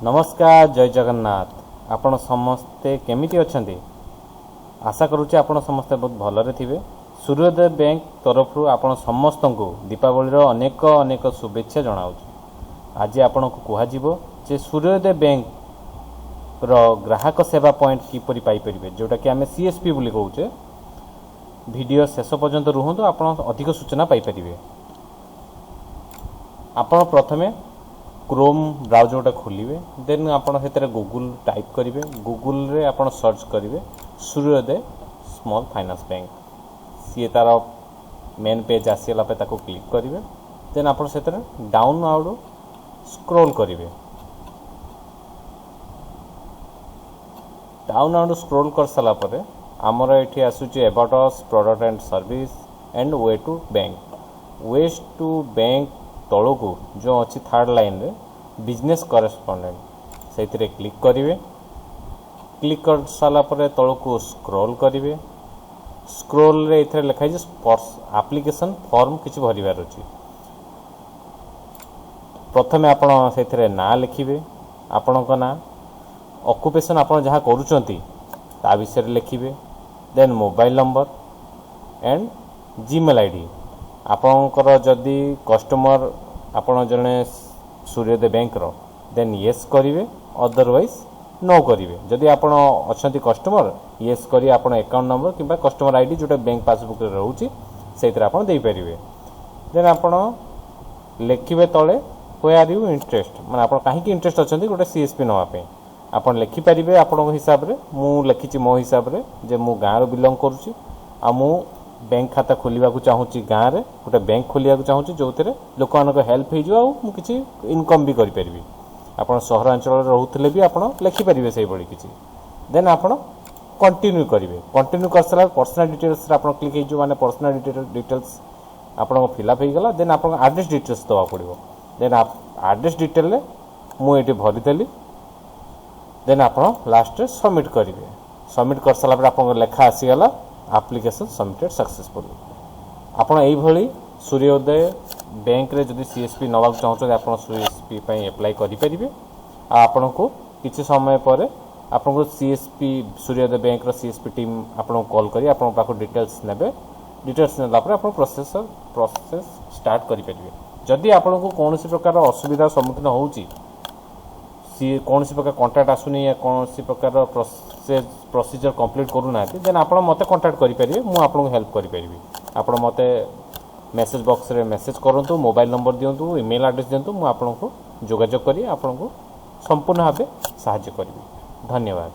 नमस्कार जय जगन्नाथ आपण समस्ते केमिति अछंती आशा करूचे आपण समस्ते बहुत भलरे थिबे। सूर्योदय बैंक तरफ आपण समस्त को दीपावली अनेक अनेक शुभेच्छा जनाऊँ। आज आपण को कह जे सूर्योदय बैंक रो ग्राहक सेवा पॉइंट किपरि पाई परिबे जोटा कि आमे CSP बोली कहूचे। वीडियो शेष पर्यंत रुहंतु आपण अधिक सूचना पाई परिबे। आपण प्रथमे क्रोम ब्राउजर खोलिए देन आपण हेतरे गूगल टाइप करिवे। गूगल रे आपण सर्च करिवे सूर्योदय स्मॉल फाइनेंस बैंक सी तार मेन पेज आसीला पे ताको क्लिक करिवे। देन आपण सेतरे डाउन आउट स्क्रॉल करिवे। डाउन आउट स्क्रॉल कर साला परे हमर एठी आसुची about us product and service and way to bank तलू को जो अच्छी थर्ड लाइन रे बिजनेस करेस्पोंडेंट से क्लिक करिवे। क्लिक कर साला परे तलू को स्क्रॉल करिवे। स्क्रॉल रे इथरे लिखा है एप्लिकेशन फॉर्म किछि भरिबार अछि। प्रथमे आपण सेथिरे ना लिखिबे आपणक ना ऑक्युपेशन आपण जहाँ करूचंती ता विषय लिखिबे। Then mobile number and Gmail ID आपणकर जदि कस्टमर आपण जने सूर्योदय बैंक रो देन येस करिवे अदरवाइज नो करिवे। जदि आपण अछंती कस्टमर येस करी आपण अकाउंट नंबर किबा कस्टमर आईडी जोटा बैंक पासबुक रे रहउची सेतिर आपण देई परिवे। देन आपण लिखिबे तळे व्हेयर आर यू इंटरेस्ट माने आपण काहे कि इंटरेस्ट अछंती गोटे CSP नवा पे आपण लिखि परिवे। आपण हिसाब रे मु लिखिची मो हिसाब रे जे मु गाँ रो बिलोंग करूची आ मु बैंक खाता खोलिबा को चाहूची गाँ रे गोटे बैंक खोलिया को चाहूची जोथिरे लोक मानको हेल्प हे जो मु किछि इनकम भी करि परिबी। आपण सहरांचल रहउथिले भी आपण लिखि परिबे सेही बळी किछि। देन आपण कंटिन्यू करिवे। कंटिन्यू करसला पर्सनल डिटेल्स रे आपण क्लिक हे जो माने पर्सनल डिटेल्स आपण फिलअप हे गला। देन आपण एड्रेस डिटेल्स दवा पड़िबो। देन एड्रेस डिटेल रे मु एटी भरि देली। देन आपण लास्ट रे सबमिट करिवे। सबमिट करसला पर आपण लेखा आसी गला एप्लिकेशन सबमिटेड सक्सेसफुली। आपण एई भली सूर्योदय बैंक रे जदि CSP नवाक चाहछो आपण CSP पई अप्लाई करि परिबे। आपण को किछि समय परे आपण को CSP सूर्योदय बैंक रो CSP टीम आपण कॉल करी आपण पाको डिटेल्स नेबे। डिटेल्स नेला पर आपण प्रोसेस स्टार्ट करि परिबे। जदि आपण को कोनोसी प्रकार असुविधा सम्मुखीन होउची कौन सी प्रकार कॉन्टैक्ट आसुनी या कौन सी प्रकार प्रोसीजर कंप्लीट करूना देन आप मते कॉन्टैक्ट करि परिबे। मु आपन हेल्प करि परिबी। आपण मते मेसेज बॉक्स रे मेसेज करंतु मोबाइल नंबर दियंतु ईमेल एड्रेस दियंतु मु आपन को जोगाजोग करी आपन को संपूर्ण भाबे सहायता करिबी। धन्यवाद।